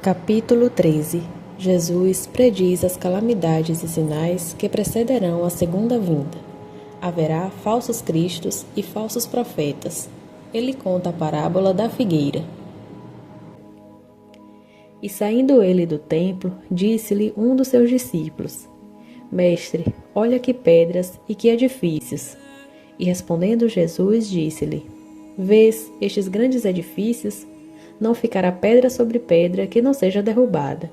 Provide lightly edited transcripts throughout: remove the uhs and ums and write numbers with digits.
Capítulo 13. Jesus prediz as calamidades e sinais que precederão a segunda vinda. Haverá falsos cristos e falsos profetas. Ele conta a parábola da figueira. E saindo ele do templo, disse-lhe um dos seus discípulos: Mestre, olha que pedras e que edifícios. E respondendo Jesus, disse-lhe: Vês estes grandes edifícios? Não ficará pedra sobre pedra que não seja derrubada.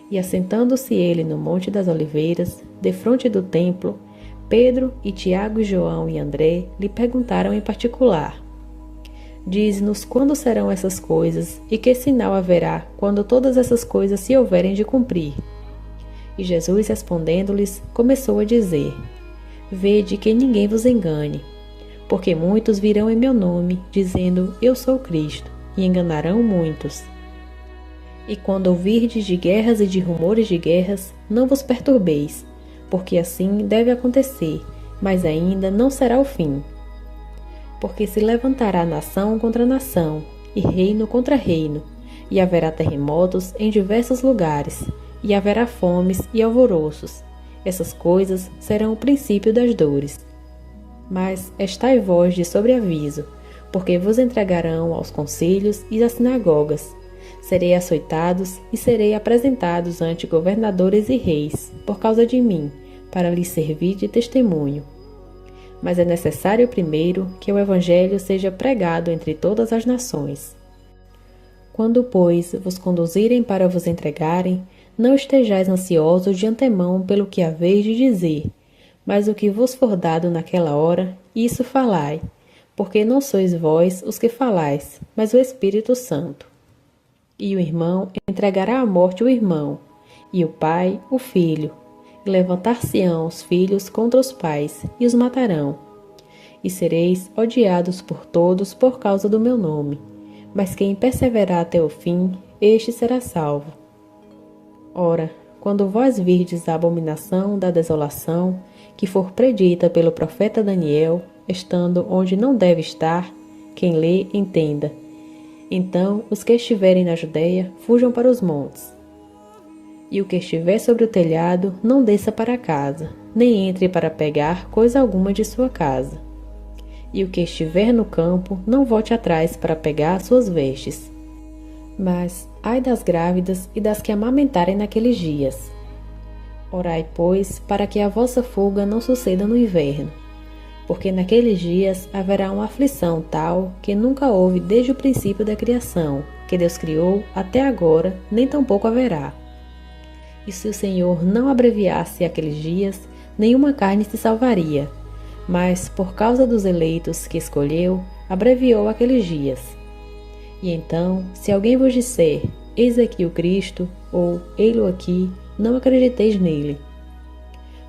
E assentando-se ele no Monte das Oliveiras, defronte do templo, Pedro e Tiago e João e André lhe perguntaram em particular: Dize-nos quando serão essas coisas e que sinal haverá quando todas essas coisas se houverem de cumprir. E Jesus respondendo-lhes, começou a dizer: Vede que ninguém vos engane, porque muitos virão em meu nome, dizendo: Eu sou Cristo, e enganarão muitos. E quando ouvirdes de guerras e de rumores de guerras, não vos perturbeis, porque assim deve acontecer, mas ainda não será o fim. Porque se levantará nação contra nação, e reino contra reino, e haverá terremotos em diversos lugares, e haverá fomes e alvoroços. Essas coisas serão o princípio das dores. Mas estai vós de sobreaviso, porque vos entregarão aos conselhos e às sinagogas. Serei açoitados e serei apresentados ante governadores e reis, por causa de mim, para lhes servir de testemunho. Mas é necessário primeiro que o Evangelho seja pregado entre todas as nações. Quando, pois, vos conduzirem para vos entregarem, não estejais ansiosos de antemão pelo que haveis de dizer, mas o que vos for dado naquela hora, isso falai, porque não sois vós os que falais, mas o Espírito Santo. E o irmão entregará à morte o irmão, e o pai o filho, e levantar-se-ão os filhos contra os pais, e os matarão. E sereis odiados por todos por causa do meu nome, mas quem perseverar até o fim, este será salvo. Ora, quando vós virdes a abominação da desolação, que for predita pelo profeta Daniel, estando onde não deve estar, quem lê, entenda. Então, os que estiverem na Judeia, fujam para os montes. E o que estiver sobre o telhado, não desça para casa, nem entre para pegar coisa alguma de sua casa. E o que estiver no campo, não volte atrás para pegar suas vestes. Mas, ai das grávidas e das que amamentarem naqueles dias. Orai, pois, para que a vossa fuga não suceda no inverno. Porque naqueles dias haverá uma aflição tal que nunca houve desde o princípio da criação, que Deus criou, até agora, nem tampouco haverá. E se o Senhor não abreviasse aqueles dias, nenhuma carne se salvaria. Mas, por causa dos eleitos que escolheu, abreviou aqueles dias. E então, se alguém vos disser, eis aqui o Cristo, ou ei-lo aqui, não acrediteis nele.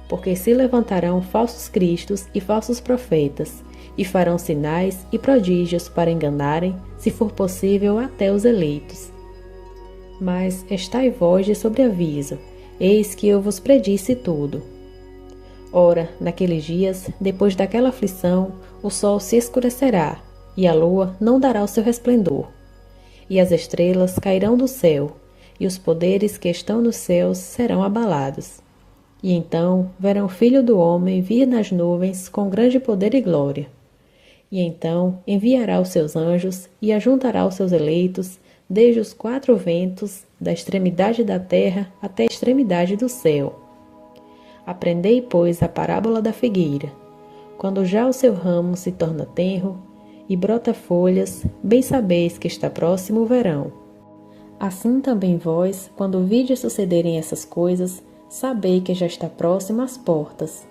Porque se levantarão falsos cristos e falsos profetas, e farão sinais e prodígios para enganarem, se for possível, até os eleitos. Mas estai vós de sobreaviso, eis que eu vos predisse tudo. Ora, naqueles dias, depois daquela aflição, o sol se escurecerá, e a lua não dará o seu resplendor, e as estrelas cairão do céu, e os poderes que estão nos céus serão abalados. E então verão o Filho do Homem vir nas nuvens com grande poder e glória. E então enviará os seus anjos e ajuntará os seus eleitos desde os quatro ventos, da extremidade da terra até a extremidade do céu. Aprendei, pois, a parábola da figueira. Quando já o seu ramo se torna tenro e brota folhas, bem sabeis que está próximo o verão. Assim também vós, quando vides sucederem essas coisas, sabei que já está próximo às portas.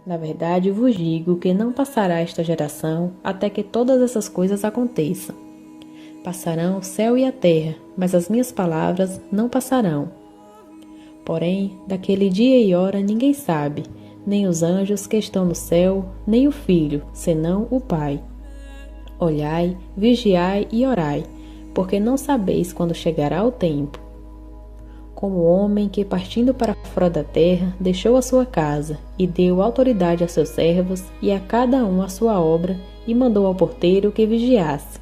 Na verdade vos digo que não passará esta geração até que todas essas coisas aconteçam. Passarão o céu e a terra, mas as minhas palavras não passarão. Porém, daquele dia e hora ninguém sabe, nem os anjos que estão no céu, nem o Filho, senão o Pai. Olhai, vigiai e orai, porque não sabeis quando chegará o tempo. Como o homem que, partindo para fora da terra, deixou a sua casa, e deu autoridade a seus servos, e a cada um a sua obra, e mandou ao porteiro que vigiasse.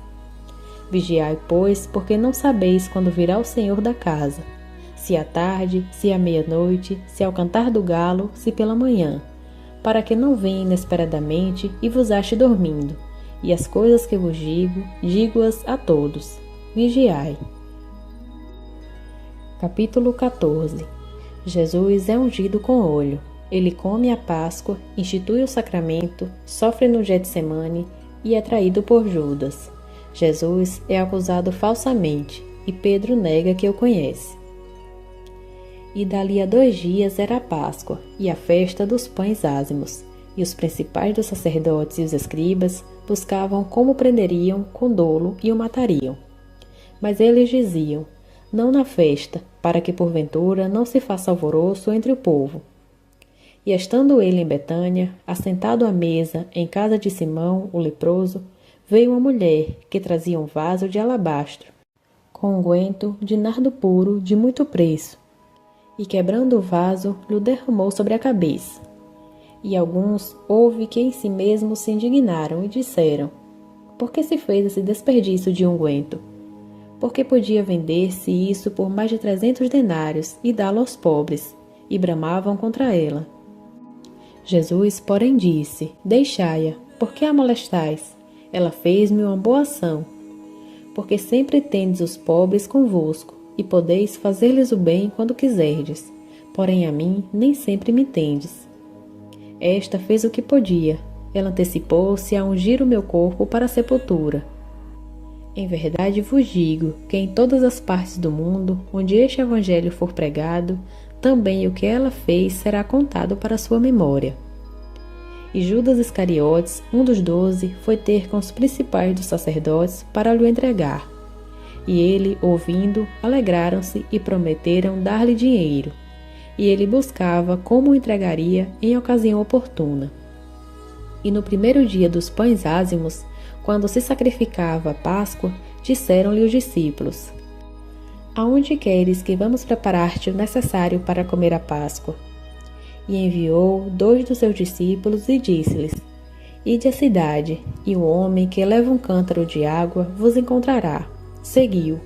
Vigiai, pois, porque não sabeis quando virá o Senhor da casa, se à tarde, se à meia-noite, se ao cantar do galo, se pela manhã, para que não venha inesperadamente e vos ache dormindo. E as coisas que vos digo, digo-as a todos. Vigiai. Capítulo 14. Jesus é ungido com óleo. Ele come a Páscoa, institui o sacramento, sofre no Getsemane e é traído por Judas. Jesus é acusado falsamente e Pedro nega que o conhece. E dali a 2 dias era a Páscoa e a festa dos pães ázimos, e os principais dos sacerdotes e os escribas buscavam como prenderiam com dolo e o matariam. Mas eles diziam: não na festa, para que porventura não se faça alvoroço entre o povo. E estando ele em Betânia, assentado à mesa em casa de Simão, o leproso, veio uma mulher que trazia um vaso de alabastro, com unguento de nardo puro de muito preço, e quebrando o vaso, lhe derramou sobre a cabeça. E alguns houve que em si mesmos se indignaram e disseram: por que se fez esse desperdício de unguento? Porque podia vender-se isso por mais de 300 denários e dá-lo aos pobres, e bramavam contra ela. Jesus, porém, disse: deixai-a, por que a molestais? Ela fez-me uma boa ação. Porque sempre tendes os pobres convosco, e podeis fazer-lhes o bem quando quiserdes, porém a mim nem sempre me tendes. Esta fez o que podia, ela antecipou-se a ungir o meu corpo para a sepultura. Em verdade vos digo que em todas as partes do mundo, onde este evangelho for pregado, também o que ela fez será contado para sua memória. E Judas Iscariotes, um dos 12, foi ter com os principais dos sacerdotes para lhe entregar. E ele, ouvindo, alegraram-se e prometeram dar-lhe dinheiro. E ele buscava como o entregaria em ocasião oportuna. E no primeiro dia dos pães ázimos, quando se sacrificava a Páscoa, disseram-lhe os discípulos: aonde queres que vamos preparar-te o necessário para comer a Páscoa? E enviou 2 dos seus discípulos e disse-lhes: ide à cidade, e o homem que leva um cântaro de água vos encontrará. Segui-o.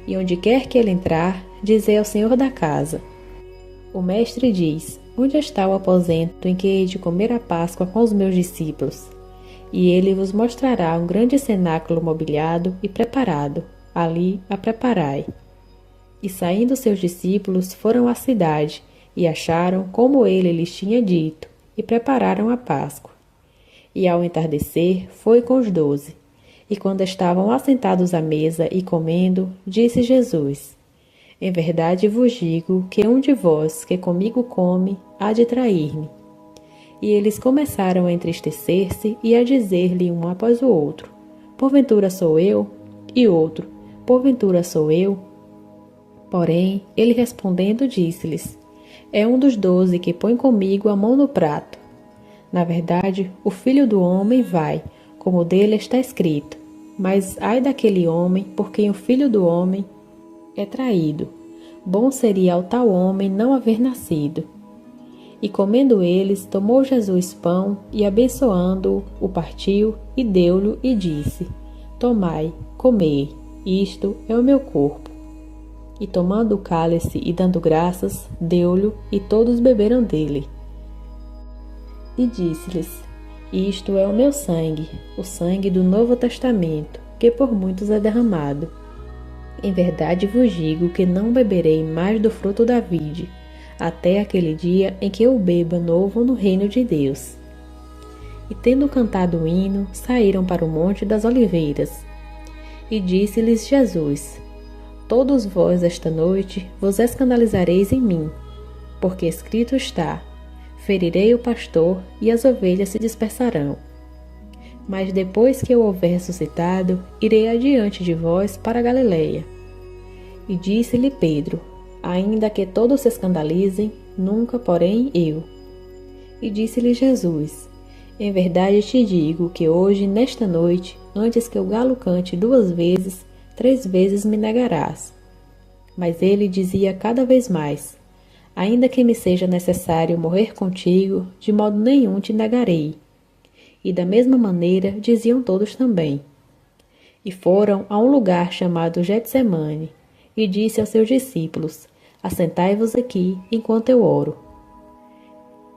E onde quer que ele entrar, dizei ao senhor da casa: o mestre diz: onde está o aposento em que hei de comer a Páscoa com os meus discípulos? E ele vos mostrará um grande cenáculo mobiliado e preparado. Ali a preparai. E saindo seus discípulos foram à cidade, e acharam como ele lhes tinha dito, e prepararam a Páscoa. E ao entardecer foi com os 12. E quando estavam assentados à mesa e comendo, disse Jesus: em verdade vos digo que um de vós que comigo come há de trair-me. E eles começaram a entristecer-se e a dizer-lhe um após o outro: porventura sou eu? E outro: porventura sou eu? Porém, ele respondendo disse-lhes: é um dos 12 que põe comigo a mão no prato. Na verdade, o Filho do Homem vai, como dele está escrito. Mas ai daquele homem por quem o Filho do Homem é traído. Bom seria ao tal homem não haver nascido. E comendo eles, tomou Jesus pão e, abençoando-o, o partiu e deu-lhe e disse: tomai, comei, isto é o meu corpo. E tomando o cálice e dando graças, deu-lhe, e todos beberam dele. E disse-lhes: isto é o meu sangue, o sangue do Novo Testamento, que por muitos é derramado. Em verdade vos digo que não beberei mais do fruto da vide, até aquele dia em que eu beba novo no reino de Deus. E tendo cantado o hino, saíram para o Monte das Oliveiras. E disse-lhes Jesus: todos vós esta noite vos escandalizareis em mim, porque escrito está: ferirei o pastor e as ovelhas se dispersarão. Mas depois que eu houver ressuscitado, irei adiante de vós para a Galileia. E disse-lhe Pedro: ainda que todos se escandalizem, nunca, porém, eu. E disse-lhe Jesus: em verdade te digo que hoje, nesta noite, antes que o galo cante 2 vezes, 3 vezes me negarás. Mas ele dizia cada vez mais: ainda que me seja necessário morrer contigo, de modo nenhum te negarei. E da mesma maneira diziam todos também. E foram a um lugar chamado Getsemane, e disse aos seus discípulos: Assentai-vos aqui, enquanto eu oro.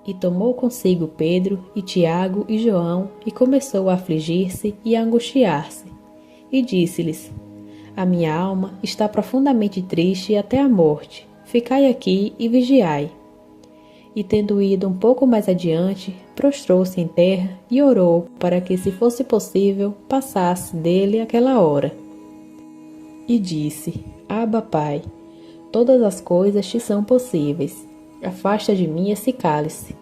E tomou consigo Pedro e Tiago e João, e começou a afligir-se e a angustiar-se. E disse-lhes: A minha alma está profundamente triste até a morte. Ficai aqui e vigiai. E tendo ido um pouco mais adiante, prostrou-se em terra e orou para que, se fosse possível, passasse dele aquela hora. E disse: Abba, Pai, todas as coisas te são possíveis. Afasta de mim esse cálice.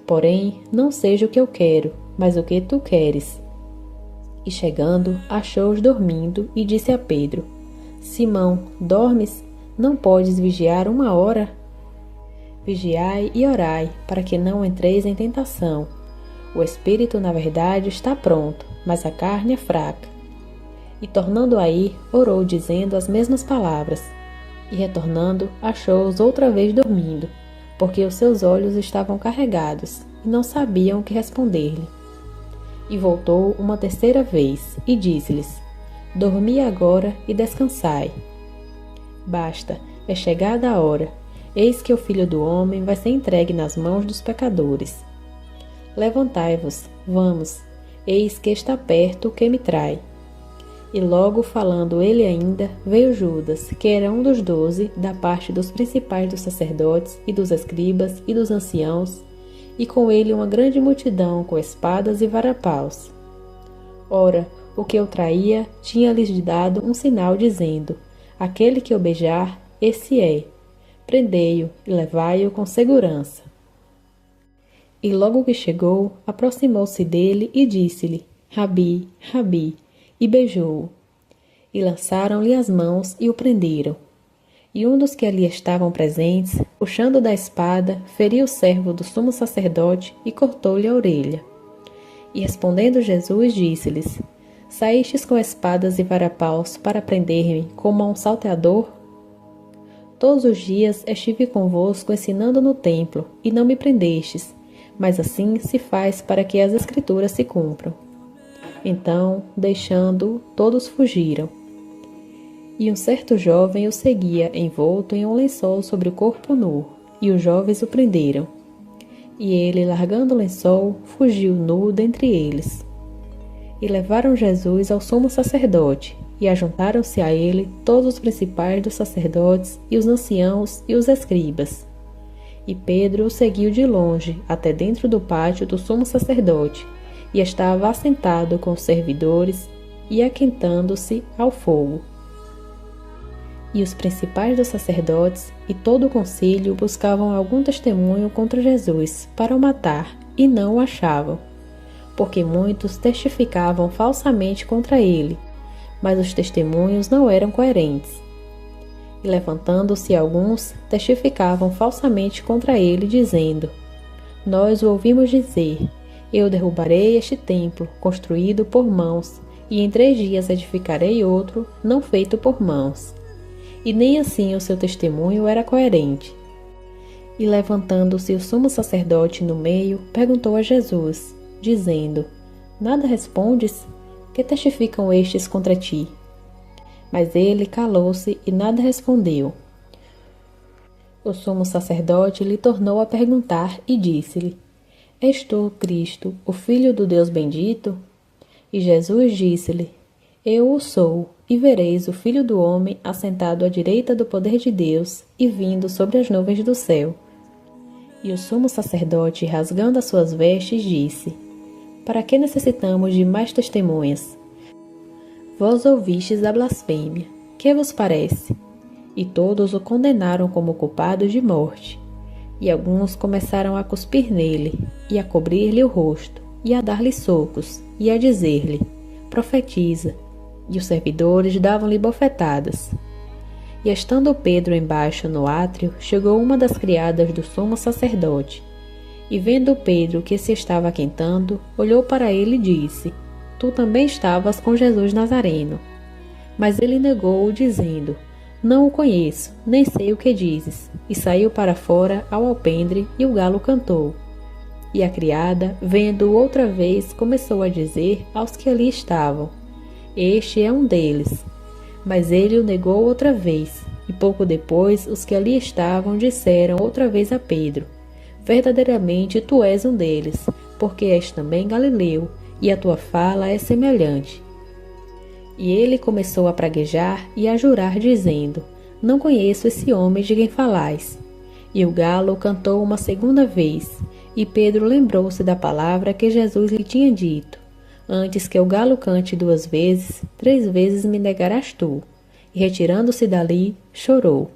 Porém, não seja o que eu quero, mas o que tu queres. E chegando, achou-os dormindo e disse a Pedro: Simão, dormes? Não podes vigiar 1 hora? Vigiai e orai, para que não entreis em tentação. O espírito, na verdade, está pronto, mas a carne é fraca. E tornando a ir, orou, dizendo as mesmas palavras. E retornando, achou-os outra vez dormindo, porque os seus olhos estavam carregados, e não sabiam o que responder-lhe. E voltou uma terceira vez, e disse-lhes: Dormi agora e descansai. Basta, é chegada a hora. Eis que o Filho do Homem vai ser entregue nas mãos dos pecadores. Levantai-vos, vamos, eis que está perto o que me trai. E logo falando ele ainda, veio Judas, que era um dos 12, da parte dos principais dos sacerdotes e dos escribas e dos anciãos, e com ele uma grande multidão com espadas e varapaus. Ora, o que o traía tinha-lhes dado um sinal, dizendo: Aquele que o beijar, esse é. Prendei-o e levai-o com segurança. E logo que chegou, aproximou-se dele e disse-lhe: Rabi, Rabi, e beijou-o. E lançaram-lhe as mãos e o prenderam. E um dos que ali estavam presentes, puxando da espada, feriu o servo do sumo sacerdote e cortou-lhe a orelha. E respondendo Jesus, disse-lhes: Saístes com espadas e varapaus para prender-me como a um salteador? Todos os dias estive convosco ensinando no templo, e não me prendestes, mas assim se faz para que as Escrituras se cumpram. Então, deixando-o, todos fugiram. E um certo jovem o seguia, envolto em um lençol sobre o corpo nu, e os jovens o prenderam. E ele, largando o lençol, fugiu nu dentre eles. E levaram Jesus ao sumo sacerdote, e ajuntaram-se a ele todos os principais dos sacerdotes, e os anciãos e os escribas. E Pedro o seguiu de longe, até dentro do pátio do sumo sacerdote, e estava assentado com os servidores, e aquentando-se ao fogo. E os principais dos sacerdotes e todo o concílio buscavam algum testemunho contra Jesus, para o matar, e não o achavam, porque muitos testificavam falsamente contra ele, mas os testemunhos não eram coerentes. E levantando-se alguns, testificavam falsamente contra ele, dizendo: Nós o ouvimos dizer: Eu derrubarei este templo, construído por mãos, e em 3 dias edificarei outro, não feito por mãos. E nem assim o seu testemunho era coerente. E levantando-se o sumo sacerdote no meio, perguntou a Jesus, dizendo: Nada respondes? Que testificam estes contra ti? Mas ele calou-se e nada respondeu. O sumo sacerdote lhe tornou a perguntar e disse-lhe: És tu, Cristo, o Filho do Deus bendito? E Jesus disse-lhe: Eu o sou, e vereis o Filho do Homem assentado à direita do poder de Deus e vindo sobre as nuvens do céu. E o sumo sacerdote, rasgando as suas vestes, disse: Para que necessitamos de mais testemunhas? Vós ouvistes a blasfêmia. Que vos parece? E todos o condenaram como culpado de morte. E alguns começaram a cuspir nele, e a cobrir-lhe o rosto, e a dar-lhe socos, e a dizer-lhe: Profetiza. E os servidores davam-lhe bofetadas. E estando Pedro embaixo no átrio, chegou uma das criadas do sumo sacerdote. E vendo Pedro que se estava aquentando, olhou para ele e disse: Tu também estavas com Jesus Nazareno. Mas ele negou-o, dizendo: Não o conheço, nem sei o que dizes. E saiu para fora ao alpendre, e o galo cantou. E a criada, vendo-o outra vez, começou a dizer aos que ali estavam: Este é um deles. Mas ele o negou outra vez, e pouco depois os que ali estavam disseram outra vez a Pedro: Verdadeiramente tu és um deles, porque és também galileu, e a tua fala é semelhante. E ele começou a praguejar e a jurar, dizendo: Não conheço esse homem de quem falais. E o galo cantou uma segunda vez, e Pedro lembrou-se da palavra que Jesus lhe tinha dito: Antes que o galo cante 2 vezes, 3 vezes me negarás tu. E retirando-se dali, chorou.